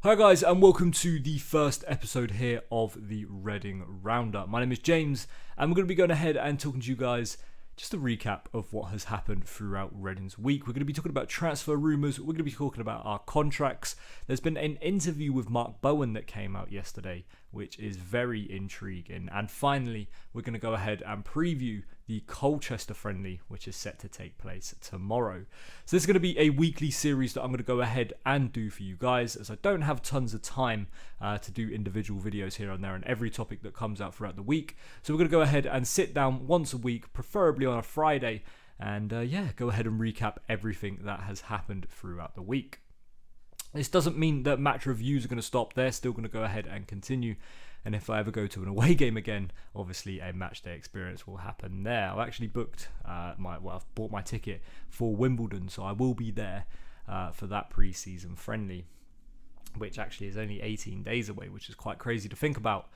Hi guys, and welcome to the first episode here of the Reading Roundup. My name is James, and we're going to be going ahead and talking to you guys just a recap of what has happened throughout Reading's week. We're going to be talking about transfer rumours, we're going to be talking about our contracts. There's been an interview with Bowen that came out yesterday, which is very intriguing. And finally, we're going to go ahead and preview the Colchester friendly, which is set to take place tomorrow. So this is going to be a weekly series that I'm going to go ahead and do for you guys, as I don't have tons of time to do individual videos here and there on every topic that comes out throughout the week. So we're going to go ahead and sit down once a week, preferably on a Friday, and go ahead and recap everything that has happened throughout the week. This doesn't mean that match reviews are going to stop. They're still going to go ahead and continue. And if I ever go to an away game again, obviously a match day experience will happen there. I've actually booked I've bought my ticket for Wimbledon, so I will be there for that pre-season friendly, which actually is only 18 days away, which is quite crazy to think about.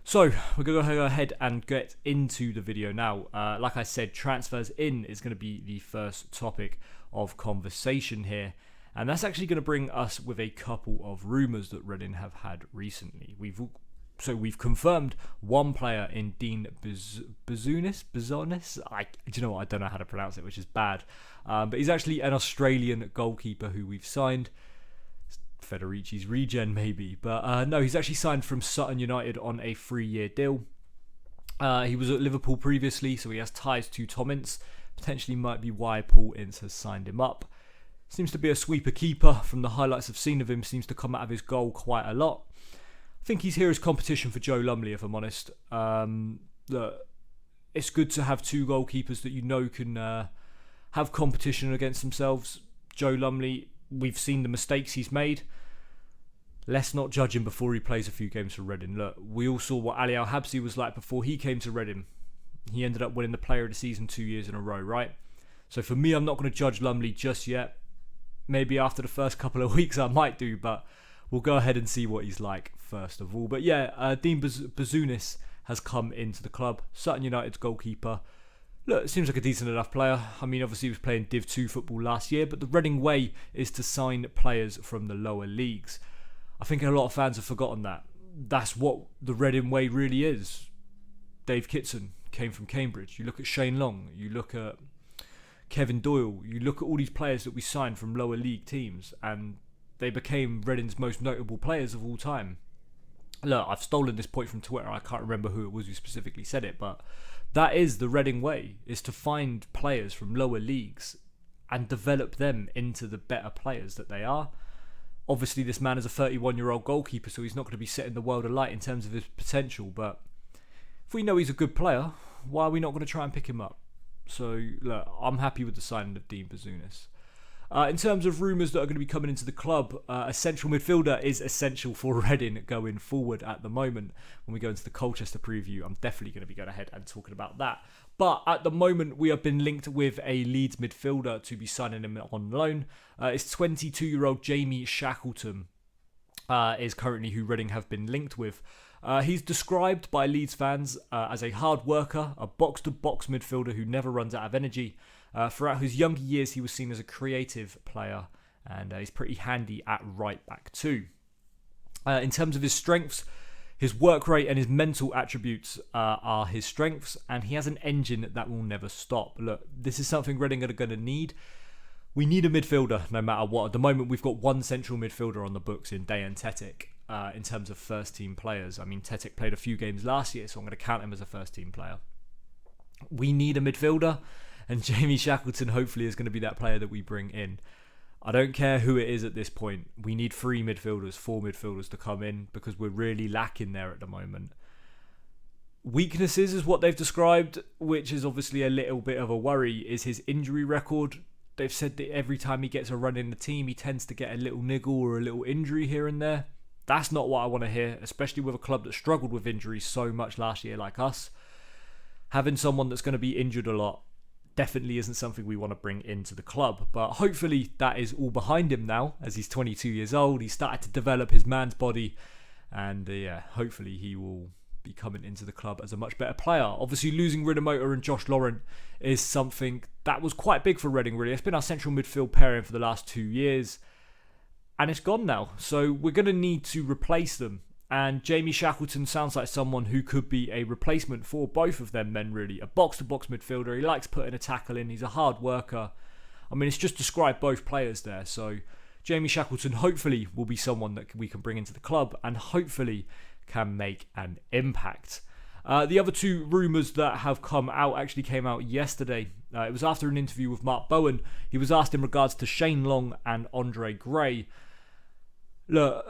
So we're going to go ahead and get into the video now. Like I said, transfers in is going to be the first topic of conversation here. And that's actually going to bring us with a couple of rumours that Reading have had recently. We've confirmed one player in Dean Bizunis. Do you know what? I don't know how to pronounce it, which is bad. But he's actually an Australian goalkeeper who we've signed. Federici's regen, maybe. But no, he's actually signed from Sutton United on a 3-year deal. He was at Liverpool previously, so he has ties to Tom Ince. Potentially might be why Paul Ince has signed him up. Seems to be a sweeper keeper. From the highlights I've seen of him, seems to come out of his goal quite a lot. I think he's here as competition for Joe Lumley, if I'm honest. It's good to have two goalkeepers that you know can have competition against themselves. Joe Lumley, we've seen the mistakes he's made. Let's not judge him before he plays a few games for Reading. Look, we all saw what Ali Al-Habsi was like before he came to Reading. He ended up winning the Player of the Season 2 years in a row, right? So for me, I'm not going to judge Lumley just yet. Maybe after the first couple of weeks I might do, but we'll go ahead and see what he's like first of all. But yeah, Dean Bizunis has come into the club. Sutton United's goalkeeper. Look, it seems like a decent enough player. I mean, obviously he was playing Div 2 football last year, but the Reading way is to sign players from the lower leagues. I think a lot of fans have forgotten that. That's what the Reading way really is. Dave Kitson came from Cambridge. You look at Shane Long. You look at Kevin Doyle. You look at all these players that we signed from lower league teams, and they became Reading's most notable players of all time. Look, I've stolen this point from Twitter. I can't remember who it was who specifically said it, but that is the Reading way, is to find players from lower leagues and develop them into the better players that they are. Obviously, this man is a 31-year-old goalkeeper, so he's not going to be setting the world alight in terms of his potential, but if we know he's a good player, why are we not going to try and pick him up? So, look, I'm happy with the signing of Dean Bizunis. In terms of rumours that are going to be coming into the club, a central midfielder is essential for Reading going forward at the moment. When we go into the Colchester preview, I'm definitely going to be going ahead and talking about that. But at the moment, we have been linked with a Leeds midfielder to be signing him on loan. It's 22-year-old Jamie Shackleton is currently who Reading have been linked with. He's described by Leeds fans as a hard worker, a box-to-box midfielder who never runs out of energy. Throughout his younger years, he was seen as a creative player, and he's pretty handy at right back too. In terms of his strengths, his work rate and his mental attributes are his strengths, and he has an engine that will never stop. Look, this is something Reading are going to need. We need a midfielder no matter what. At the moment, we've got one central midfielder on the books in Dayan Tetic. In terms of first team players, I mean, Tetic played a few games last year, so I'm going to count him as a first team player. We need a midfielder, and Jamie Shackleton hopefully is going to be that player that we bring in. I don't care who it is at this point. We need 4 midfielders to come in, because we're really lacking there at the moment. Weaknesses is what they've described, which is obviously a little bit of a worry, is his injury record. They've said that every time he gets a run in the team, he tends to get a little niggle or a little injury here and there. That's not what I want to hear, especially with a club that struggled with injuries so much last year like us. Having someone that's going to be injured a lot definitely isn't something we want to bring into the club. But hopefully that is all behind him now, as he's 22 years old. He's started to develop his man's body, and hopefully he will be coming into the club as a much better player. Obviously, losing Rinomota and Josh Laurent is something that was quite big for Reading, really. It's been our central midfield pairing for the last 2 years. and it's gone now. So we're going to need to replace them. And Jamie Shackleton sounds like someone who could be a replacement for both of them men, really. A box-to-box midfielder. He likes putting a tackle in. He's a hard worker. I mean, it's just described both players there. So Jamie Shackleton hopefully will be someone that we can bring into the club and hopefully can make an impact. The other two rumours that have come out actually came out yesterday. It was after an interview with Mark Bowen. He was asked in regards to Shane Long and Andre Gray. Look,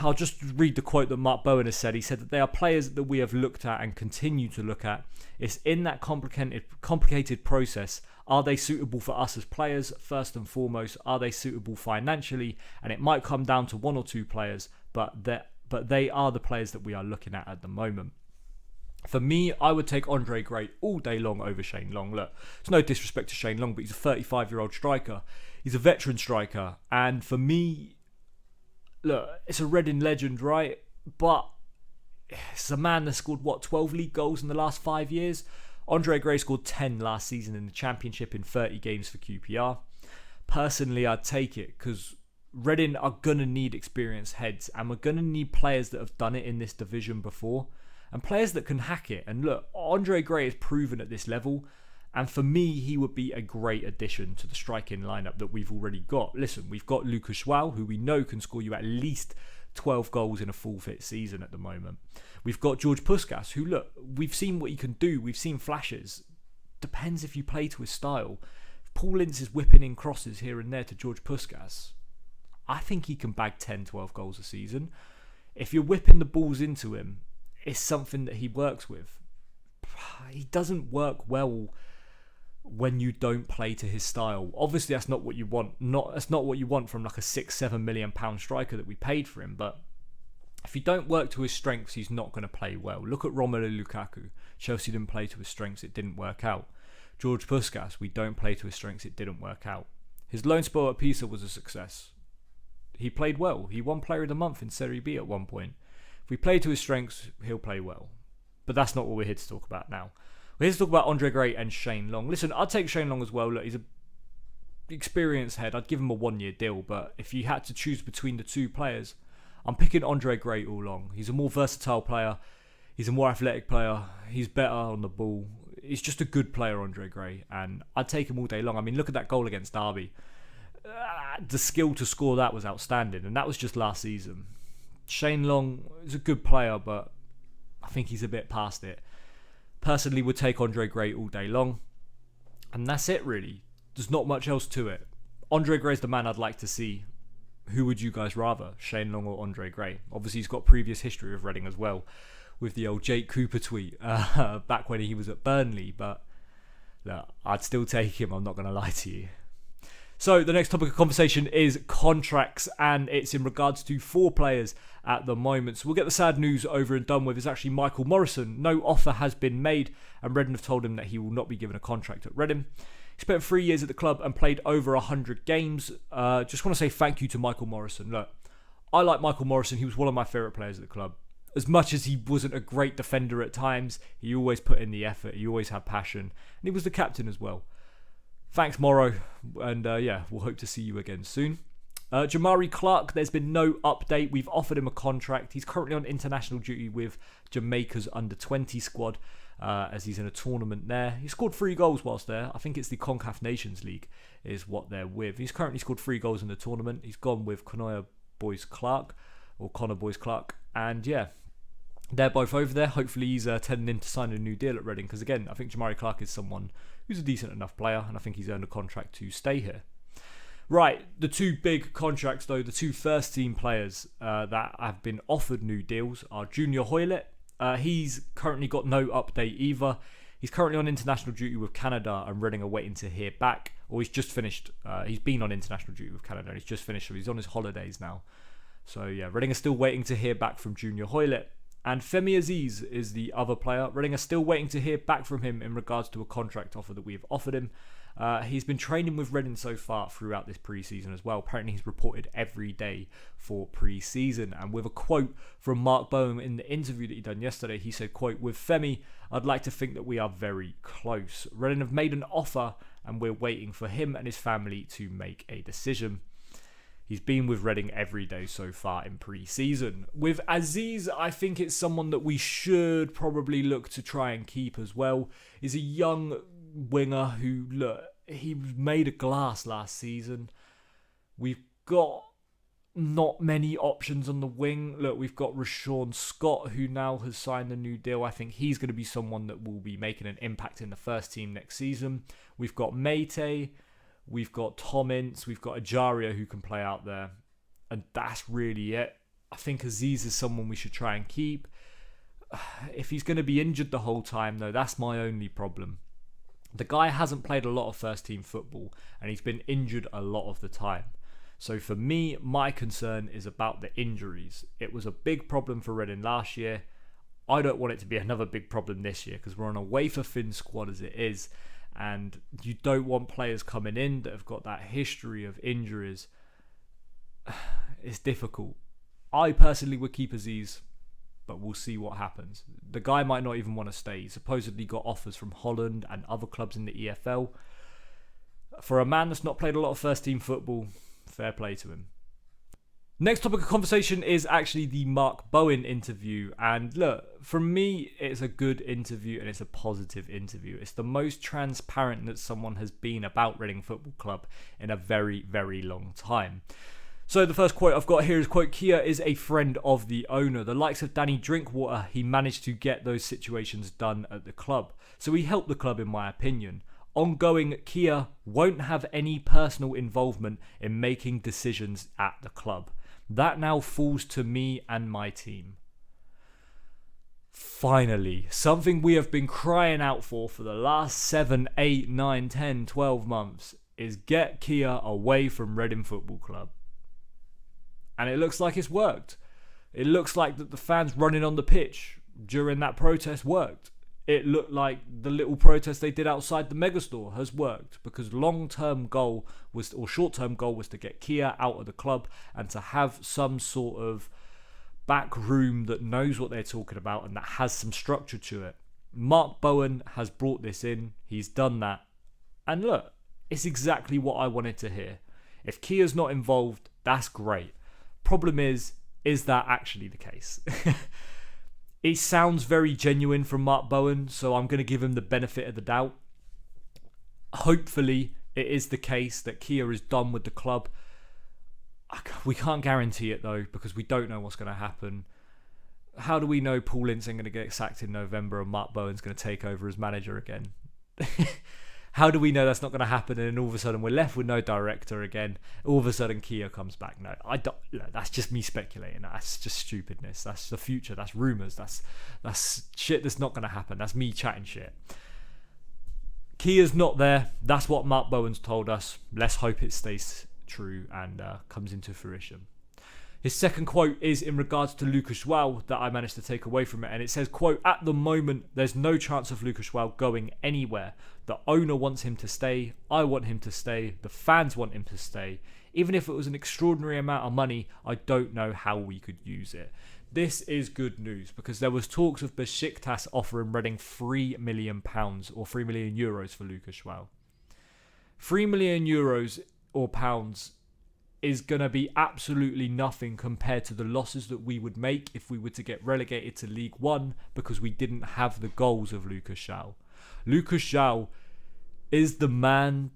I'll just read the quote that Mark Bowen has said. He said that they are players that we have looked at and continue to look at. It's in that complicated process. Are they suitable for us as players? First and foremost, are they suitable financially? And it might come down to one or two players, but they are the players that we are looking at the moment. For me, I would take Andre Gray all day long over Shane Long. Look, it's no disrespect to Shane Long, but he's a 35-year-old striker. He's a veteran striker. And for me, look, it's a Reading legend, right? But it's a man that scored, 12 league goals in the last 5 years? Andre Gray scored 10 last season in the Championship in 30 games for QPR. Personally, I'd take it because Reading are going to need experienced heads and we're going to need players that have done it in this division before and players that can hack it. And look, Andre Gray is proven at this level. And for me, he would be a great addition to the striking lineup that we've already got. Listen, we've got Lucas Schwal, who we know can score you at least 12 goals in a full fit season at the moment. We've got George Puskas, who, look, we've seen what he can do. We've seen flashes. Depends if you play to his style. If Paul Ince is whipping in crosses here and there to George Puskas, I think he can bag 10, 12 goals a season. If you're whipping the balls into him, it's something that he works with. He doesn't work well when you don't play to his style. Obviously, that's not what you want. That's not what you want from like a £6-7 million striker that we paid for him. But if you don't work to his strengths, he's not going to play well. Look at Romelu Lukaku. Chelsea didn't play to his strengths. It didn't work out. George Puskas, we don't play to his strengths. It didn't work out. His loan spell at Pisa was a success. He played well. He won Player of the Month in Serie B at one point. If we play to his strengths, he'll play well. But that's not what we're here to talk about now. We're here to talk about Andre Gray and Shane Long. Listen, I'd take Shane Long as well. Look, he's an experienced head. I'd give him a 1-year deal. But if you had to choose between the two players, I'm picking Andre Gray all along. He's a more versatile player. He's a more athletic player. He's better on the ball. He's just a good player, Andre Gray. And I'd take him all day long. I mean, look at that goal against Derby. The skill to score that was outstanding. And that was just last season. Shane Long is a good player, but I think he's a bit past it. Personally, would take Andre Gray all day long. And that's it, really. There's not much else to it. Andre Gray's the man I'd like to see. Who would you guys rather, Shane Long or Andre Gray? Obviously, he's got previous history with Reading as well, with the old Jake Cooper tweet back when he was at Burnley. But look, I'd still take him, I'm not going to lie to you. So the next topic of conversation is contracts, and it's in regards to 4 players at the moment. So we'll get the sad news over and done with. It's actually Michael Morrison. No offer has been made, and Reading have told him that he will not be given a contract at Reading. He spent 3 years at the club and played over 100 games. Just want to say thank you to Michael Morrison. Look, I like Michael Morrison. He was one of my favourite players at the club. As much as he wasn't a great defender at times, he always put in the effort. He always had passion, and he was the captain as well. Thanks, Morrow, and we'll hope to see you again soon. Jamari Clark, there's been no update. We've offered him a contract. He's currently on international duty with Jamaica's under-20 squad as he's in a tournament there. He scored 3 goals whilst there. I think it's the CONCACAF Nations League is what they're with. He's currently scored 3 goals in the tournament. He's gone with Connor Boyce Clark, and yeah, they're both over there. Hopefully he's tending in to sign a new deal at Reading, because again, I think Jamari Clark is someone who's a decent enough player, and I think he's earned a contract to stay here. Right, the 2 big contracts though, the 2 first team players that have been offered new deals are Junior Hoylett. He's currently got no update either. He's currently on international duty with Canada, and Reading are waiting to hear back. Or he's just finished. He's been on international duty with Canada, and he's just finished, so he's on his holidays now. So yeah, Reading are still waiting to hear back from Junior Hoylett. And Femi Aziz is the other player. Reading are still waiting to hear back from him in regards to a contract offer that we have offered him. He's been training with Reading so far throughout this pre-season as well. Apparently he's reported every day for pre-season. And with a quote from Mark Bowen in the interview that he done yesterday, he said, quote, "With Femi, I'd like to think that we are very close. Reading have made an offer and we're waiting for him and his family to make a decision." He's been with Reading every day so far in pre-season. With Aziz, I think it's someone that we should probably look to try and keep as well. He's a young winger who, look, he made of glass last season. We've got not many options on the wing. Look, we've got Rashawn Scott, who now has signed a new deal. I think he's going to be someone that will be making an impact in the first team next season. We've got Mate, we've got Tom Ince, we've got Ajaria who can play out there. And that's really it. I think Aziz is someone we should try and keep. If he's going to be injured the whole time, though, that's my only problem. The guy hasn't played a lot of first team football, and he's been injured a lot of the time. So for me, my concern is about the injuries. It was a big problem for Reading last year. I don't want it to be another big problem this year because we're on a wafer-thin squad as it is. And you don't want players coming in that have got that history of injuries. It's difficult. I personally would keep Aziz, but we'll see what happens. The guy might not even want to stay. He supposedly got offers from Holland and other clubs in the EFL. For a man that's not played a lot of first-team football, fair play to him. Next topic of conversation is actually the Mark Bowen interview. And look, from me, it's a good interview and it's a positive interview. It's the most transparent that someone has been about Reading Football Club in a very, very long time. So the first quote I've got here is, quote, Kia is a friend of the owner. The likes of Danny Drinkwater, he managed to get those situations done at the club. So he helped the club, in my opinion. Ongoing, Kia won't have any personal involvement in making decisions at the club. That now falls to me and my team. Finally, something we have been crying out for the last 7, 8, 9, 10, 12 months is get Kia away from Reading Football Club. And it looks like it's worked. It looks like that the fans running on the pitch during that protest worked. It looked like the little protest they did outside the megastore has worked, because short-term goal was to get Kia out of the club and to have some sort of back room that knows what they're talking about and that has some structure to it. Mark Bowen has brought this in. He's done that. And look, it's exactly what I wanted to hear. If Kia's not involved, that's great. Problem is that actually the case? It sounds very genuine from Mark Bowen, so I'm going to give him the benefit of the doubt. Hopefully, it is the case that Kia is done with the club. We can't guarantee it, though, because we don't know what's going to happen. How do we know Paul Ince ain't going to get sacked in November and Mark Bowen's going to take over as manager again? How do we know that's not going to happen, and then all of a sudden we're left with no director again? All of a sudden Kia comes back. No, I don't. That's just me speculating. That's just stupidness. That's the future. That's rumours. That's shit that's not going to happen. That's me chatting shit. Kia's not there. That's what Mark Bowen's told us. Let's hope it stays true and comes into fruition. His second quote is in regards to Lucas João that I managed to take away from it, and it says, quote, at the moment there's no chance of Lucas João going anywhere. The owner wants him to stay, I want him to stay, the fans want him to stay. Even if it was an extraordinary amount of money, I don't know how we could use it. This is good news, because there was talks of Besiktas offering Reading £3 million or €3 million for Lucas João. €3 million or pounds is going to be absolutely nothing compared to the losses that we would make if we were to get relegated to League One because we didn't have the goals of Lucas João. Lucas João is the man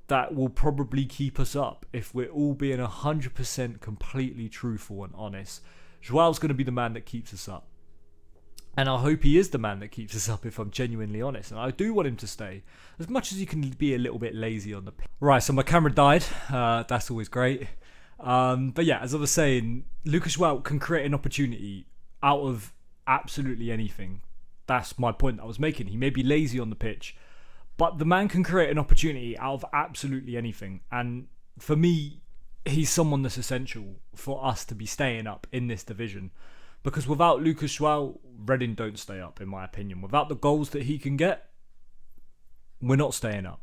that will probably keep us up if we're all being 100% completely truthful and honest. João's going to be the man that keeps us up. And I hope he is the man that keeps us up, if I'm genuinely honest. And I do want him to stay, as much as you can be a little bit lazy on the pitch. Right, so my camera died. That's always great. But yeah, as I was saying, Lucas João can create an opportunity out of absolutely anything. That's my point I was making. He may be lazy on the pitch, but the man can create an opportunity out of absolutely anything. And for me, he's someone that's essential for us to be staying up in this division. Because without Lucas João, Reading don't stay up, in my opinion. Without the goals that he can get, we're not staying up.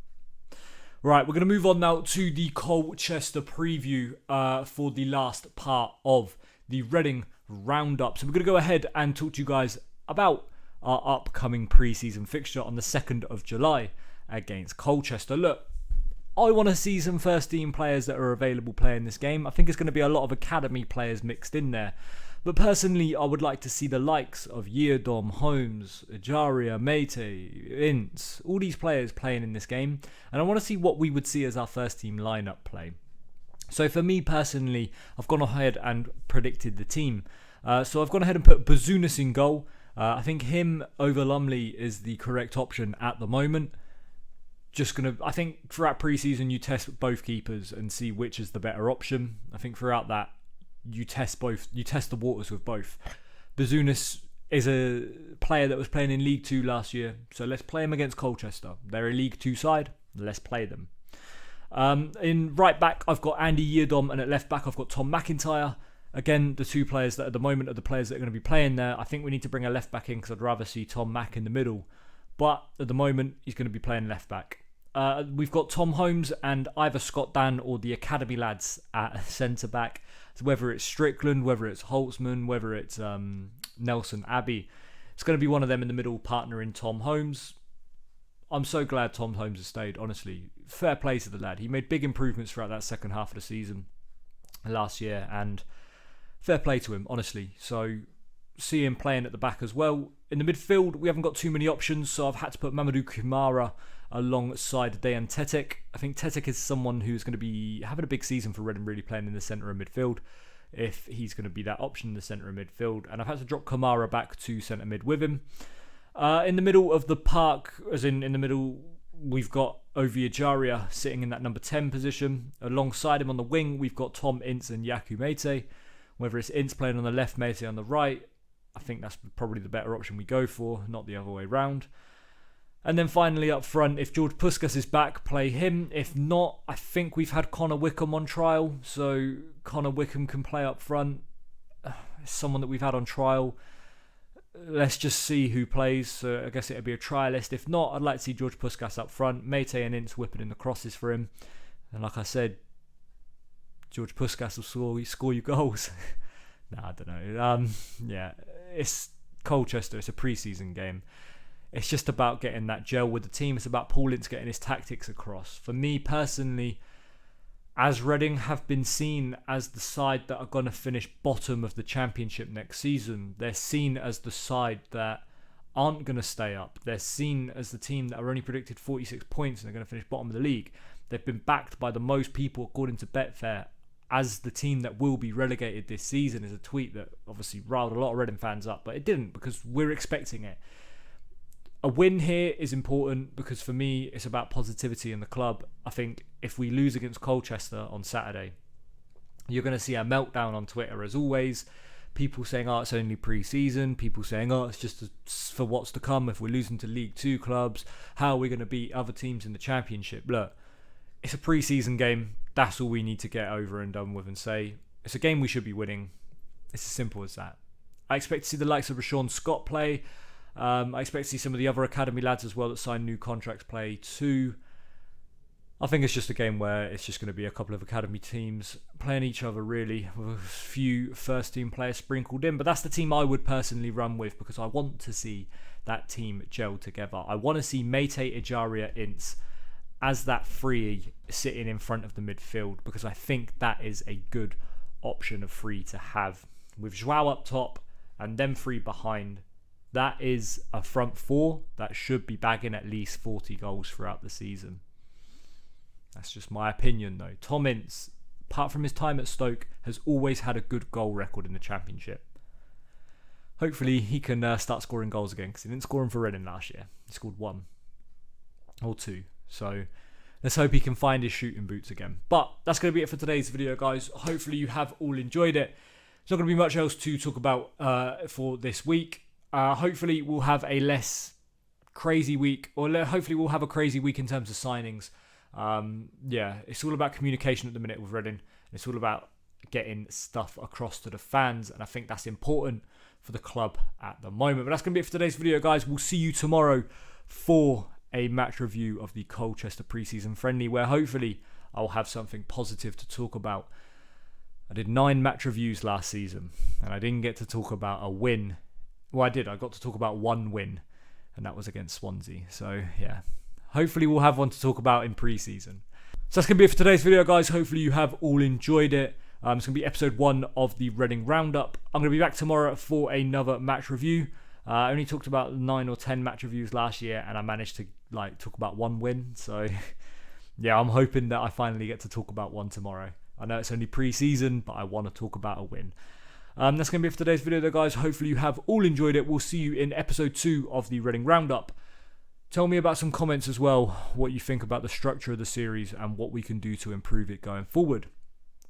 Right, we're going to move on now to the Colchester preview for the last part of the Reading roundup. So we're going to go ahead and talk to you guys about our upcoming pre-season fixture on the 2nd of July against Colchester. Look, I want to see some first team players that are available playing this game. I think it's going to be a lot of academy players mixed in there. But personally, I would like to see the likes of Yiadom, Holmes, Ejaria, Mate, Ince, all these players playing in this game. And I want to see what we would see as our first team lineup play. So for me personally, I've gone ahead and predicted the team. So I've gone ahead and put Bazounis in goal. I think him over Lumley is the correct option at the moment. I think throughout pre-season you test both keepers and see which is the better option. I think throughout that you test the waters with both. Bazounis is a player that was playing in League 2 last year, so let's play him against Colchester. They're a League 2 side, let's play them. In right back I've got Andy Yiadom, and at left back I've got Tom McIntyre. Again, the two players that at the moment are the players that are going to be playing there. I think we need to bring a left back in because I'd rather see Tom Mack in the middle. But at the moment, he's going to be playing left back. We've got Tom Holmes and either Scott Dan or the academy lads at centre back. So whether it's Strickland, whether it's Holtzman, whether it's Nelson Abbey, it's going to be one of them in the middle partnering Tom Holmes. I'm so glad Tom Holmes has stayed, honestly. Fair play to the lad. He made big improvements throughout that second half of the season last year, and fair play to him, honestly. So see him playing at the back as well. In the midfield, we haven't got too many options, so I've had to put Mamadou Kumara alongside Dejan Tetic. I think Tetic is someone who's going to be having a big season for Reading, really playing in the centre of midfield, if he's going to be that option in the centre of midfield. And I've had to drop Kumara back to centre mid with him. In the middle of the park, as in the middle, we've got Ovie Ejaria sitting in that number 10 position. Alongside him on the wing, we've got Tom Ince and Yaku Mete. Whether it's Ince playing on the left, Mete on the right, I think that's probably the better option we go for, not the other way round. And then finally up front, if George Puskas is back, play him. If not, I think we've had Connor Wickham on trial, so Connor Wickham can play up front. Someone that we've had on trial. Let's just see who plays. So I guess it'll be a trialist. If not, I'd like to see George Puskas up front. Mete and Ince whipping in the crosses for him. And like I said, George Puskas will score you goals. Nah, I don't know. Yeah, it's Colchester. It's a pre-season game. It's just about getting that gel with the team. It's about Paul Ince getting his tactics across. For me personally, as Reading have been seen as the side that are going to finish bottom of the Championship next season, they're seen as the side that aren't going to stay up. They're seen as the team that are only predicted 46 points and they're going to finish bottom of the league. They've been backed by the most people, according to Betfair, as the team that will be relegated this season. Is a tweet that obviously riled a lot of Reading fans up, but it didn't, because we're expecting it. A win here is important because for me it's about positivity in the club. I think if we lose against Colchester on Saturday, you're going to see a meltdown on Twitter as always. People saying, oh, it's only pre-season. People saying, oh, it's just for what's to come. If we're losing to League 2 clubs, how are we going to beat other teams in the Championship? Look, it's a pre-season game. That's all we need to get over and done with and say, it's a game we should be winning. It's as simple as that. I expect to see the likes of Rashawn Scott play. I expect to see some of the other academy lads as well that signed new contracts play too. I think it's just a game where it's just going to be a couple of academy teams playing each other, really, with a few first team players sprinkled in. But that's the team I would personally run with because I want to see that team gel together. I want to see Mete, Ejaria, Ince as that free sitting in front of the midfield because I think that is a good option of free to have. With Joao up top and them three behind, that is a front four that should be bagging at least 40 goals throughout the season. That's just my opinion though. Tom Ince, apart from his time at Stoke, has always had a good goal record in the Championship. Hopefully he can start scoring goals again because he didn't score them for Reading last year. He scored 1 or 2. So let's hope he can find his shooting boots again. But that's going to be it for today's video, guys. Hopefully you have all enjoyed it. There's not going to be much else to talk about for this week. Hopefully we'll have a less crazy week, or hopefully we'll have a crazy week in terms of signings. Yeah, it's all about communication at the minute with Reading. It's all about getting stuff across to the fans, and I think that's important for the club at the moment. But that's going to be it for today's video, guys. We'll see you tomorrow for a match review of the Colchester pre-season friendly, where hopefully I'll have something positive to talk about. I did 9 match reviews last season, and I didn't get to talk about a win. Well, I did. I got to talk about 1 win, and that was against Swansea. So, yeah. Hopefully we'll have one to talk about in pre-season. So that's going to be it for today's video, guys. Hopefully you have all enjoyed it. It's going to be episode 1 of the Reading Roundup. I'm going to be back tomorrow for another match review. I only talked about 9 or 10 match reviews last year, and I managed to talk about 1 win. So yeah, I'm hoping that I finally get to talk about 1 tomorrow. I know it's only pre-season, but I want to talk about a win. That's going to be it for today's video, though, guys. Hopefully you have all enjoyed it. We'll see you in episode 2 of the Reading Roundup. Tell me about some comments as well, what you think about the structure of the series and what we can do to improve it going forward.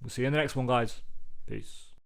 We'll see you in the next one, guys. Peace.